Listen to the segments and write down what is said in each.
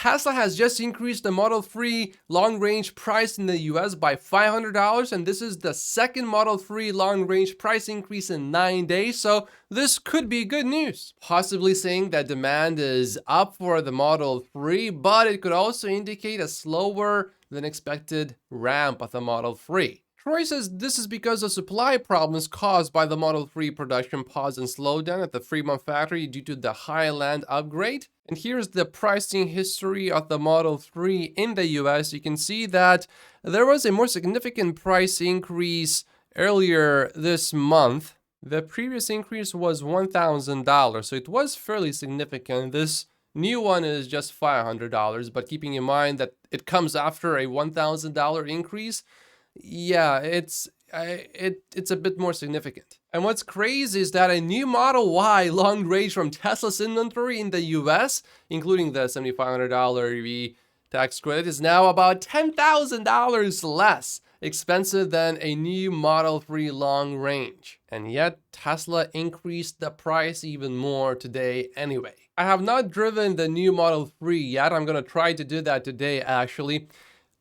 Tesla has just increased the Model 3 long-range price in the US by $500, and this is the second Model 3 long-range price increase in 9 days, so this could be good news. Possibly saying that demand is up for the Model 3, but it could also indicate a slower than expected ramp of the Model 3. Troy says this is because of supply problems caused by the Model 3 production pause and slowdown at the Fremont factory due to the Highland upgrade. And here's the pricing history of the Model 3 in the US. You can see that there was a more significant price increase earlier this month. The previous increase was $1,000, so it was fairly significant. This new one is just $500, but keeping in mind that it comes after a $1,000 increase, yeah, it's a bit more significant. And what's crazy is that a new Model Y long range from Tesla's inventory in the US, including the $7,500 EV tax credit, is now about $10,000 less expensive than a new Model 3 long range. And yet Tesla increased the price even more today anyway. I have not driven the new Model 3 yet. I'm going to try to do that today actually.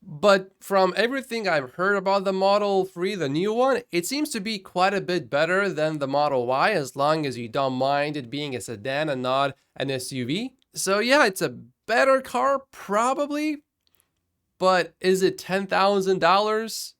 But from everything I've heard about the Model 3, the new one, it seems to be quite a bit better than the Model Y, as long as you don't mind it being a sedan and not an SUV. So yeah, it's a better car, probably. But is it $10,000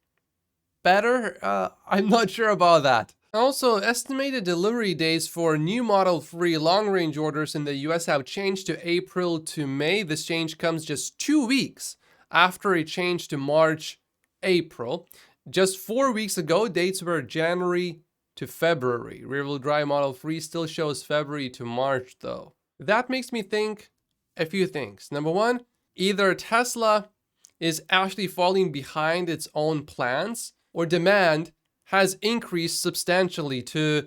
better? I'm not sure about that. Also, estimated delivery days for new Model 3 long-range orders in the US have changed to April to May. This change comes just 2 weeks after a change to March, April. Just 4 weeks ago, dates were January to February. Rear-wheel drive Model 3 still shows February to March though. That makes me think a few things. Number one, either Tesla is actually falling behind its own plans, or demand has increased substantially to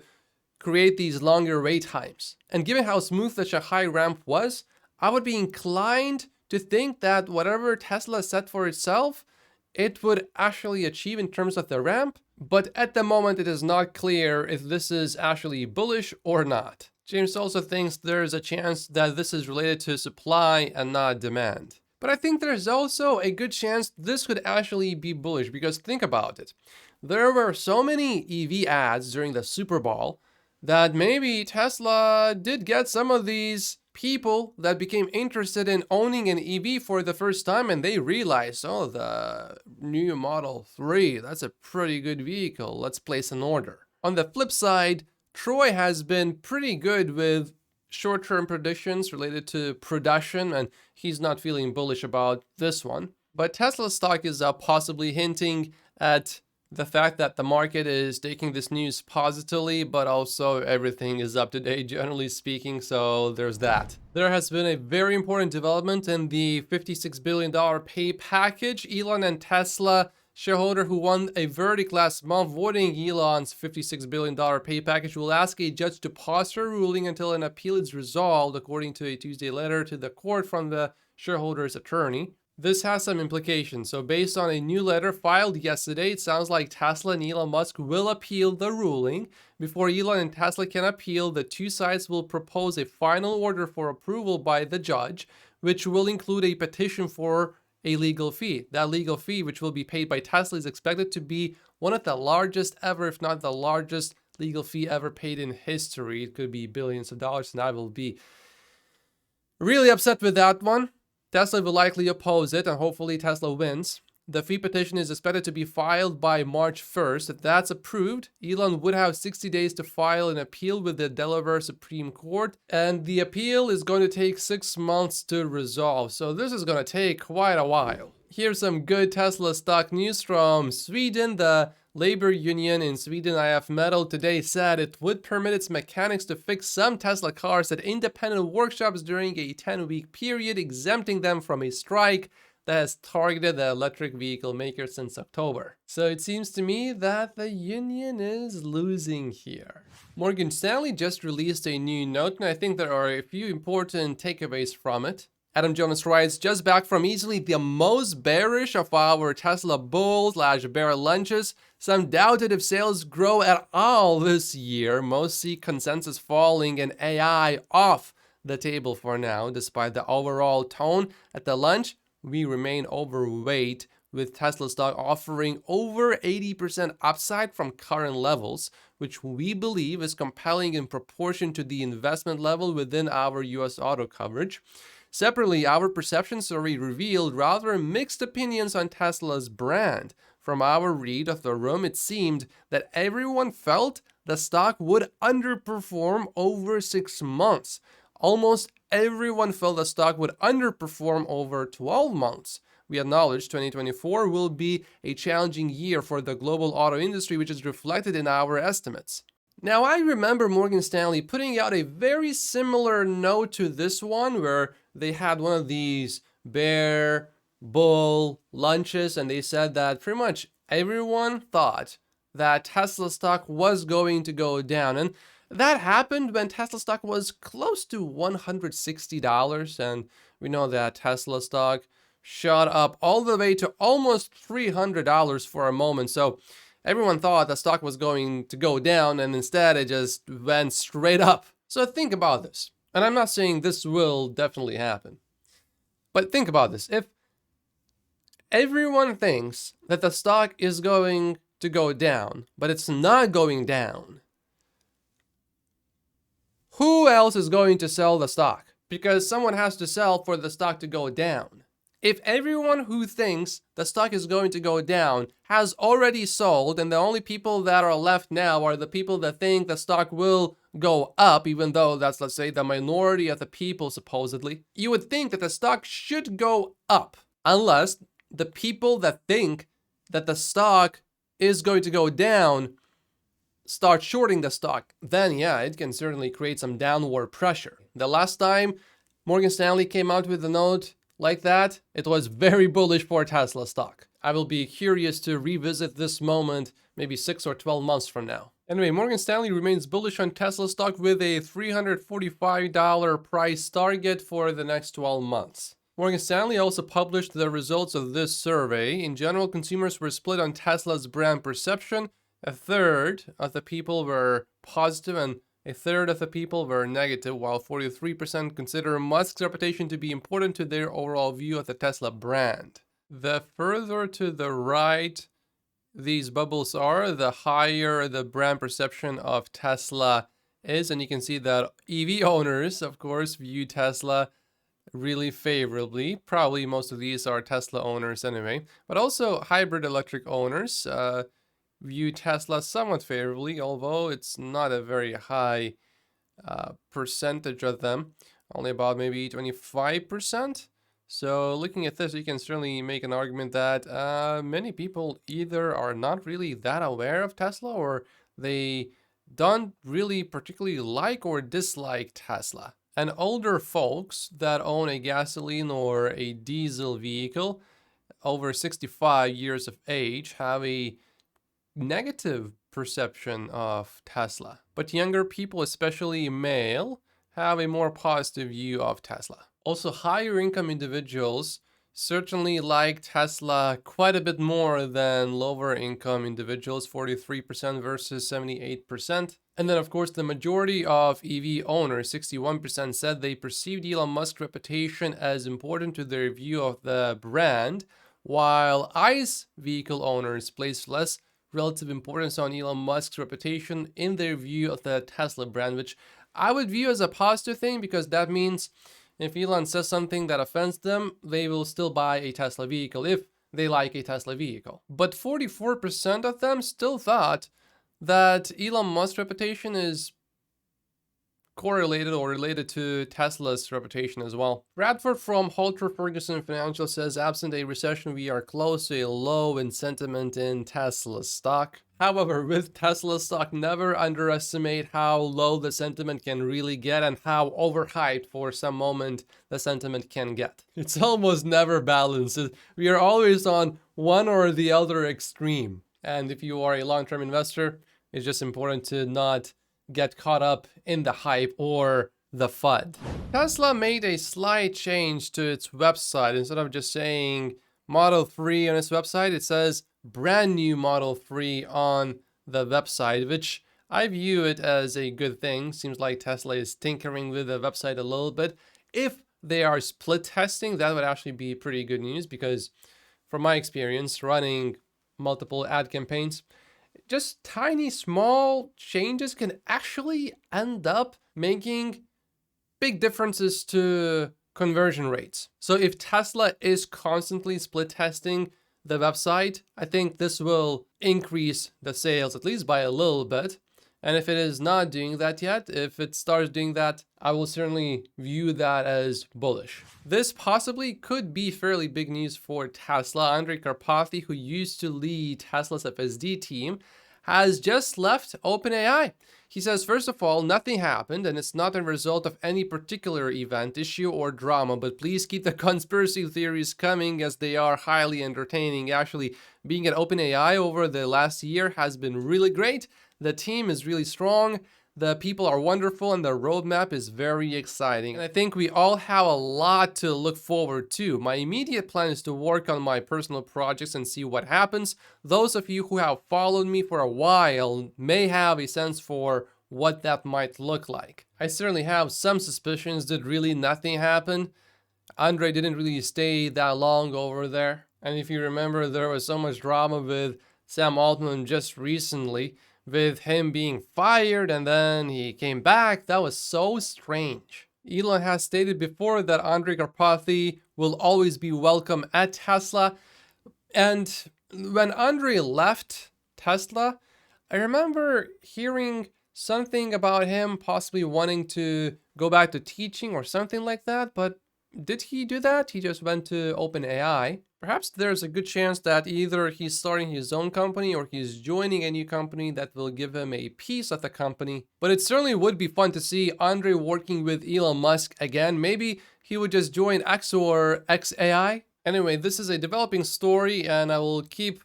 create these longer wait times. And given how smooth such a high ramp was, I would be inclined to think that whatever Tesla set for itself, it would actually achieve in terms of the ramp. But at the moment, it is not clear if this is actually bullish or not. James also thinks there's a chance that this is related to supply and not demand. But I think there's also a good chance this could actually be bullish, because think about it. There were so many EV ads during the Super Bowl that maybe Tesla did get some of these people that became interested in owning an EV for the first time, and they realized, oh, the new Model 3, that's a pretty good vehicle. Let's place an order. On the flip side, Troy has been pretty good with short-term predictions related to production, and he's not feeling bullish about this one. But Tesla stock is up, possibly hinting at the fact that the market is taking this news positively, but also everything is up to date, generally speaking, so there's that. There has been a very important development in the $56 billion pay package. Elon and Tesla shareholder who won a verdict last month voting Elon's $56 billion pay package will ask a judge to pause her ruling until an appeal is resolved, according to a Tuesday letter to the court from the shareholder's attorney. This has some implications. So based on a new letter filed yesterday, it sounds like Tesla and Elon Musk will appeal the ruling. Before Elon and Tesla can appeal, the two sides will propose a final order for approval by the judge, which will include a petition for a legal fee. That legal fee, which will be paid by Tesla, is expected to be one of the largest ever, if not the largest legal fee ever paid in history. It could be billions of dollars, and I will be really upset with that one. Tesla will likely oppose it, and hopefully Tesla wins. The fee petition is expected to be filed by March 1st. If that's approved, Elon would have 60 days to file an appeal with the Delaware Supreme Court, and the appeal is going to take 6 months to resolve. So this is going to take quite a while. Here's some good Tesla stock news from Sweden. The labor union in Sweden, IF Metal, today said it would permit its mechanics to fix some Tesla cars at independent workshops during a 10-week period, exempting them from a strike that has targeted the electric vehicle makers since October. So it seems to me that the union is losing here. Morgan Stanley just released a new note, and I think there are a few important takeaways from it. Adam Jonas writes, just back from easily the most bearish of our Tesla bull/bear lunches. Some doubted if sales grow at all this year. Most see consensus falling and AI off the table for now. Despite the overall tone at the lunch, we remain overweight, with Tesla stock offering over 80% upside from current levels, which we believe is compelling in proportion to the investment level within our US auto coverage. Separately, our perception survey revealed rather mixed opinions on Tesla's brand. From our read of the room, it seemed that everyone felt the stock would underperform over 6 months. Almost everyone felt the stock would underperform over 12 months. We acknowledge 2024 will be a challenging year for the global auto industry, which is reflected in our estimates. Now, I remember Morgan Stanley putting out a very similar note to this one, where they had one of these bear, bull lunches, and they said that pretty much everyone thought that Tesla stock was going to go down. And that happened when Tesla stock was close to $160. And we know that Tesla stock shot up all the way to almost $300 for a moment. So everyone thought the stock was going to go down, and instead it just went straight up. So think about this. And I'm not saying this will definitely happen, but think about this. If everyone thinks that the stock is going to go down, but it's not going down, who else is going to sell the stock? Because someone has to sell for the stock to go down. If everyone who thinks the stock is going to go down has already sold, and the only people that are left now are the people that think the stock will go up, even though that's, let's say, the minority of the people supposedly, you would think that the stock should go up, unless the people that think that the stock is going to go down start shorting the stock. Then yeah, it can certainly create some downward pressure. The last time Morgan Stanley came out with a note like that, it was very bullish for Tesla stock. I will be curious to revisit this moment maybe 6 or 12 months from now. Anyway, Morgan Stanley remains bullish on Tesla stock with a $345 price target for the next 12 months. Morgan Stanley also published the results of this survey. In general, consumers were split on Tesla's brand perception. A third of the people were positive and a third of the people were negative, while 43% consider Musk's reputation to be important to their overall view of the Tesla brand. The further to the right these bubbles are, the higher the brand perception of Tesla is. And you can see that EV owners, of course, view Tesla really favorably. Probably most of these are Tesla owners anyway. But also hybrid electric owners view Tesla somewhat favorably, although it's not a very high percentage of them, only about maybe 25%. So looking at this, you can certainly make an argument that many people either are not really that aware of Tesla, or they don't really particularly like or dislike Tesla. And older folks that own a gasoline or a diesel vehicle over 65 years of age have a negative perception of Tesla. But younger people, especially male, have a more positive view of Tesla. Also, higher income individuals certainly like Tesla quite a bit more than lower income individuals, 43% versus 78%. And then, of course, the majority of EV owners, 61%, said they perceived Elon Musk's reputation as important to their view of the brand, while ICE vehicle owners placed less relative importance on Elon Musk's reputation in their view of the Tesla brand, which I would view as a positive thing, because that means if Elon says something that offends them, they will still buy a Tesla vehicle if they like a Tesla vehicle. But 44% of them still thought that Elon Musk's reputation is correlated or related to Tesla's reputation as well. Bradford from Halter Ferguson Financial says, absent a recession, we are close to a low in sentiment in Tesla stock. However, with Tesla stock, never underestimate how low the sentiment can really get and how overhyped for some moment the sentiment can get. It's almost never balanced. We are always on one or the other extreme. And if you are a long-term investor, it's just important to not get caught up in the hype or the FUD. Tesla made a slight change to its website. Instead of just saying Model 3 on its website, it says brand new Model 3 on the website, which I view it as a good thing. Seems like Tesla is tinkering with the website a little bit. If they are split testing, that would actually be pretty good news, because from my experience running multiple ad campaigns, just tiny small changes can actually end up making big differences to conversion rates. So if Tesla is constantly split testing the website, I think this will increase the sales at least by a little bit. And if it is not doing that yet, if it starts doing that, I will certainly view that as bullish. This possibly could be fairly big news for Tesla. Andrej Karpathy, who used to lead Tesla's FSD team, has just left OpenAI. He says, first of all, nothing happened, and it's not a result of any particular event, issue, or drama, but please keep the conspiracy theories coming, as they are highly entertaining. Actually, being at OpenAI over the last year has been really great. The team is really strong, the people are wonderful, and the roadmap is very exciting. And I think we all have a lot to look forward to. My immediate plan is to work on my personal projects and see what happens. Those of you who have followed me for a while may have a sense for what that might look like. I certainly have some suspicions that really nothing happened. Andrej didn't really stay that long over there. And if you remember, there was so much drama with Sam Altman just recently, with him being fired and then he came back. That was so strange. Elon has stated before that Andrej Karpathy will always be welcome at Tesla. And when Andrej left Tesla, I remember hearing something about him possibly wanting to go back to teaching or something like that, but did he do that? He just went to OpenAI. Perhaps there's a good chance that either he's starting his own company or he's joining a new company that will give him a piece of the company. But it certainly would be fun to see Andrej working with Elon Musk again. Maybe he would just join X or XAI. Anyway, this is a developing story and I will keep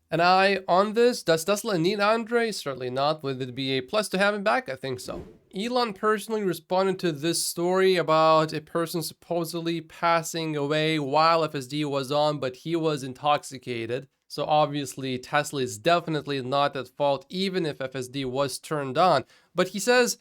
an eye on this. Does Tesla need Andrej? Certainly not. Would it be a plus to have him back? I think so. Elon personally responded to this story about a person supposedly passing away while FSD was on, but he was intoxicated. So obviously Tesla is definitely not at fault, even if FSD was turned on. But he says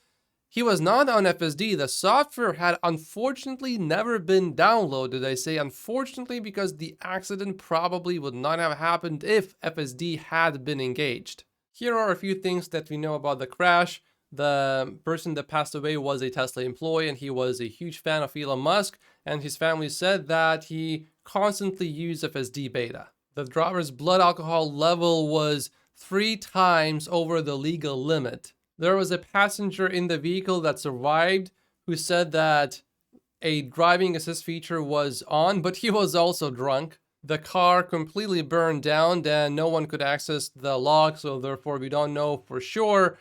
he was not on FSD. The software had unfortunately never been downloaded. I say unfortunately because the accident probably would not have happened if FSD had been engaged. Here are a few things that we know about the crash. The person that passed away was a Tesla employee and he was a huge fan of Elon Musk, and his family said that he constantly used FSD beta. The driver's blood alcohol level was 3 times over the legal limit. There was a passenger in the vehicle that survived who said that a driving assist feature was on, but he was also drunk. The car completely burned down and no one could access the log, so therefore we don't know for sure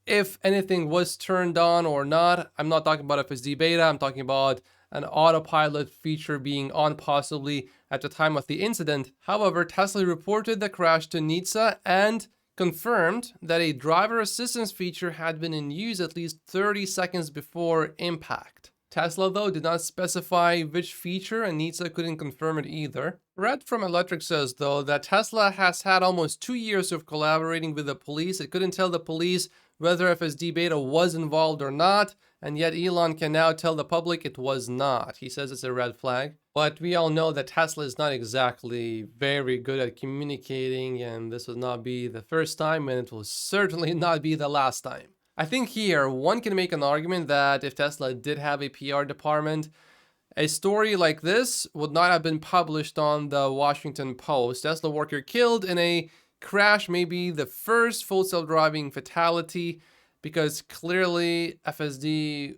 if anything was turned on or not. I'm not talking about FSD beta, I'm talking about an autopilot feature being on possibly at the time of the incident. However, Tesla reported the crash to NHTSA and confirmed that a driver assistance feature had been in use at least 30 seconds before impact. Tesla, though, did not specify which feature, and NHTSA couldn't confirm it either. Red from Electric says, though, that Tesla has had almost 2 years of collaborating with the police. It couldn't tell the police whether FSD beta was involved or not, and yet Elon can now tell the public it was not. He says it's a red flag. But we all know that Tesla is not exactly very good at communicating, and this will not be the first time, and it will certainly not be the last time. I think here one can make an argument that if Tesla did have a PR department, a story like this would not have been published on the Washington Post. Tesla worker killed in a crash may be the first full self-driving fatality, because clearly FSD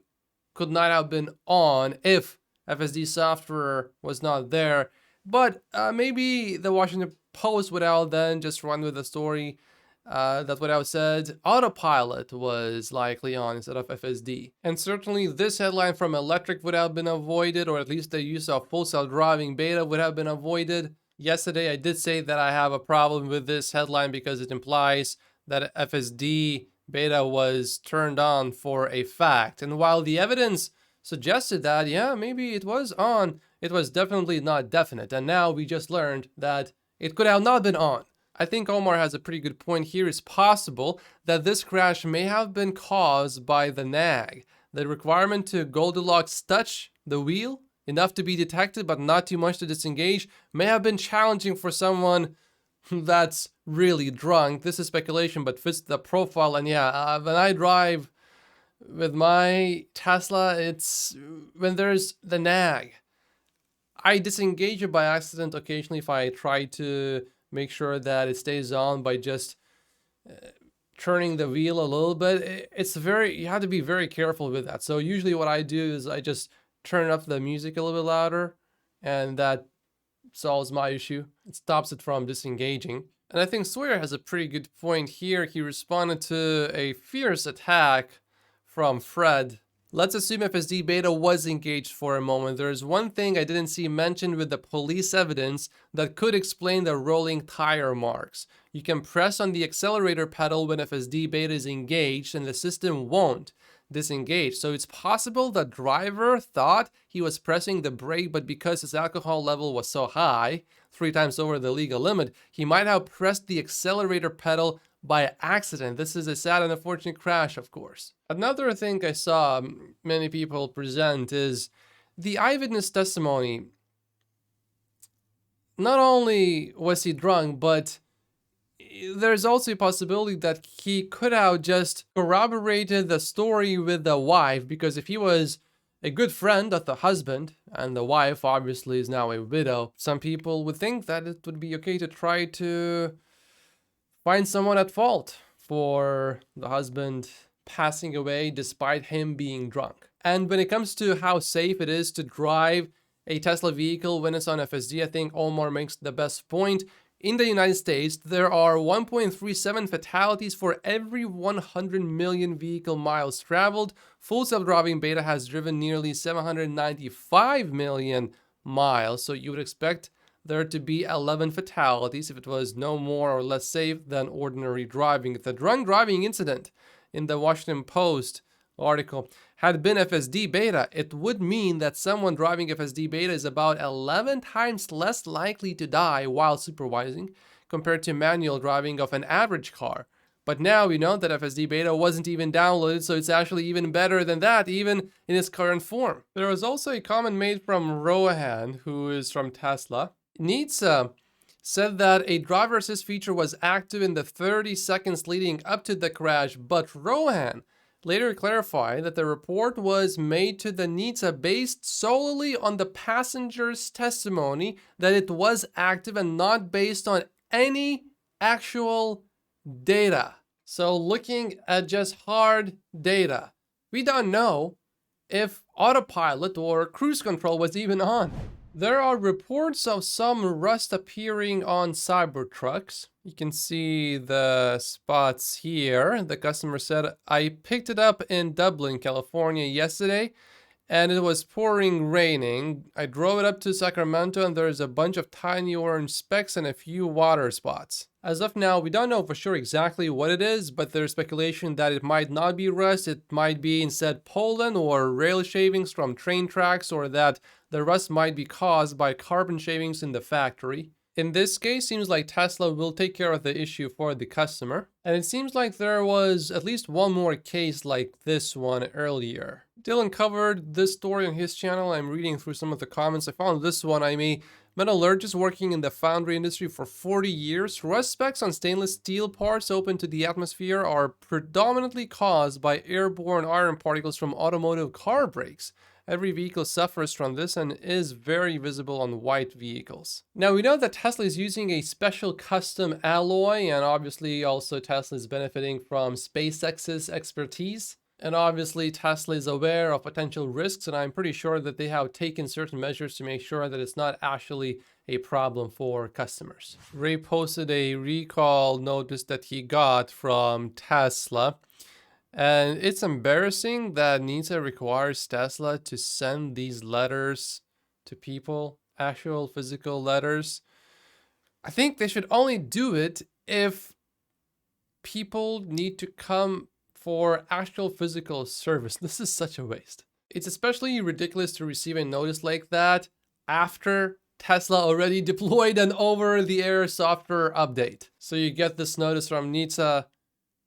could not have been on if FSD software was not there. But maybe the Washington Post would have then just run with the story that would have said autopilot was likely on instead of FSD. And certainly this headline from Electric would have been avoided, or at least the use of full self-driving beta would have been avoided. Yesterday I did say that I have a problem with this headline because it implies that FSD beta was turned on for a fact. And while the evidence suggested that, yeah, maybe it was on, it was definitely not definite. And now we just learned that it could have not been on. I think Omar has a pretty good point here. It's possible that this crash may have been caused by the nag. The requirement to Goldilocks touch the wheel enough to be detected but not too much to disengage may have been challenging for someone that's really drunk. This is speculation, but fits the profile. And yeah, when I drive with my Tesla, it's when there's the nag. I disengage it by accident occasionally if I try to make sure that it stays on by just turning the wheel a little bit. You have to be very careful with that. So usually what I do is I just turn up the music a little bit louder, and that solves my issue. It stops it from disengaging. And I think Sawyer has a pretty good point here. He responded to a fierce attack from Fred. Let's assume FSD beta was engaged for a moment. There's one thing I didn't see mentioned with the police evidence that could explain the rolling tire marks. You can press on the accelerator pedal when FSD beta is engaged and the system won't disengage. So it's possible the driver thought he was pressing the brake, but because his alcohol level was so high, 3 times over the legal limit, he might have pressed the accelerator pedal by accident. This is a sad and unfortunate crash, of course. Another thing I saw many people present is the eyewitness testimony. Not only was he drunk, but there's also a possibility that he could have just corroborated the story with the wife, because if he was a good friend of the husband, and the wife obviously is now a widow, some people would think that it would be okay to try to find someone at fault for the husband passing away despite him being drunk. And when it comes to how safe it is to drive a Tesla vehicle when it's on FSD, I think Omar makes the best point. In the United States, there are 1.37 fatalities for every 100 million vehicle miles traveled. Full self-driving beta has driven nearly 795 million miles, so you would expect there to be 11 fatalities if it was no more or less safe than ordinary driving. If the drunk driving incident in the Washington Post article had been FSD beta, it would mean that someone driving FSD beta is about 11 times less likely to die while supervising compared to manual driving of an average car. But now we know that FSD beta wasn't even downloaded, so it's actually even better than that, even in its current form. There was also a comment made from Rohan, who is from Tesla. Nitsa said that a driver assist feature was active in the 30 seconds leading up to the crash, but Rohan later clarified that the report was made to the Nitsa based solely on the passenger's testimony that it was active and not based on any actual data. So looking at just hard data, we don't know if autopilot or cruise control was even on. There are reports of some rust appearing on Cybertrucks. You can see the spots here. The customer said, I picked it up in Dublin, California yesterday, and it was raining. I drove it up to Sacramento, and there's a bunch of tiny orange specks and a few water spots. As of now, we don't know for sure exactly what it is, but there's speculation that it might not be rust. It might be instead pollen or rail shavings from train tracks, or that the rust might be caused by carbon shavings in the factory. In this case, seems like Tesla will take care of the issue for the customer. And it seems like there was at least one more case like this one earlier. Dylan covered this story on his channel. I'm reading through some of the comments. I found this one. I'm a metallurgist working in the foundry industry for 40 years. Rust specks on stainless steel parts open to the atmosphere are predominantly caused by airborne iron particles from automotive car brakes. Every vehicle suffers from this and is very visible on white vehicles. Now we know that Tesla is using a special custom alloy, and obviously also Tesla is benefiting from SpaceX's expertise. And obviously Tesla is aware of potential risks, and I'm pretty sure that they have taken certain measures to make sure that it's not actually a problem for customers. Ray posted a recall notice that he got from Tesla. And it's embarrassing that NHTSA requires Tesla to send these letters to people, actual physical letters. I think they should only do it if people need to come for actual physical service. This is such a waste. It's especially ridiculous to receive a notice like that after Tesla already deployed an over-the-air software update. So you get this notice from Nitsa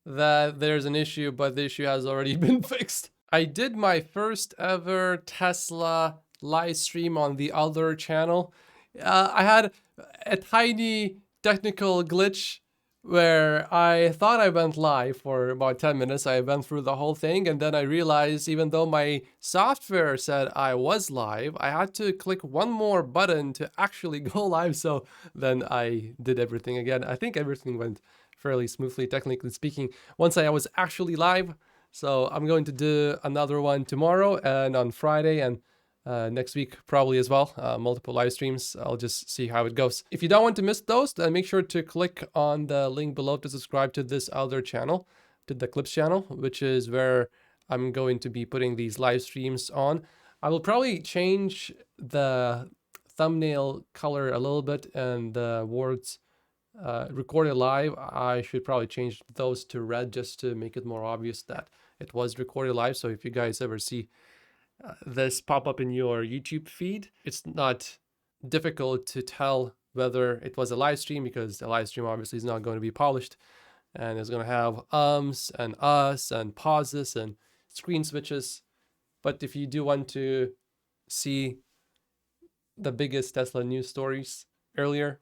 that there's an issue, but the issue has already been fixed. I did my first ever Tesla live stream on the other channel. I had a tiny technical glitch where I thought I went live for about 10 minutes. I went through the whole thing, and then I realized even though my software said I was live, I had to click one more button to actually go live. So then I did everything again. I think everything went fairly smoothly, technically speaking, once I was actually live. So I'm going to do another one tomorrow and on Friday, and next week probably as well, multiple live streams. I'll just see how it goes. If you don't want to miss those, then make sure to click on the link below to subscribe to this other channel, to the Clips channel, which is where I'm going to be putting these live streams on. I will probably change the thumbnail color a little bit, and the words recorded live, I should probably change those to red just to make it more obvious that it was recorded live. So if you guys ever see this pop up in your YouTube feed, it's not difficult to tell whether it was a live stream, because the live stream obviously is not going to be polished and it's going to have ums and us and pauses and screen switches. But if you do want to see the biggest Tesla news stories earlier,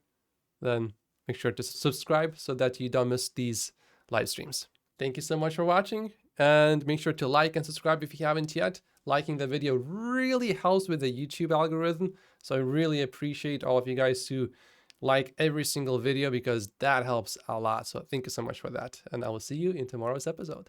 then make sure to subscribe so that you don't miss these live streams. Thank you so much for watching, and make sure to like and subscribe if you haven't yet. Liking the video really helps with the YouTube algorithm, so I really appreciate all of you guys who like every single video, because that helps a lot. So thank you so much for that, and I will see you in tomorrow's episode.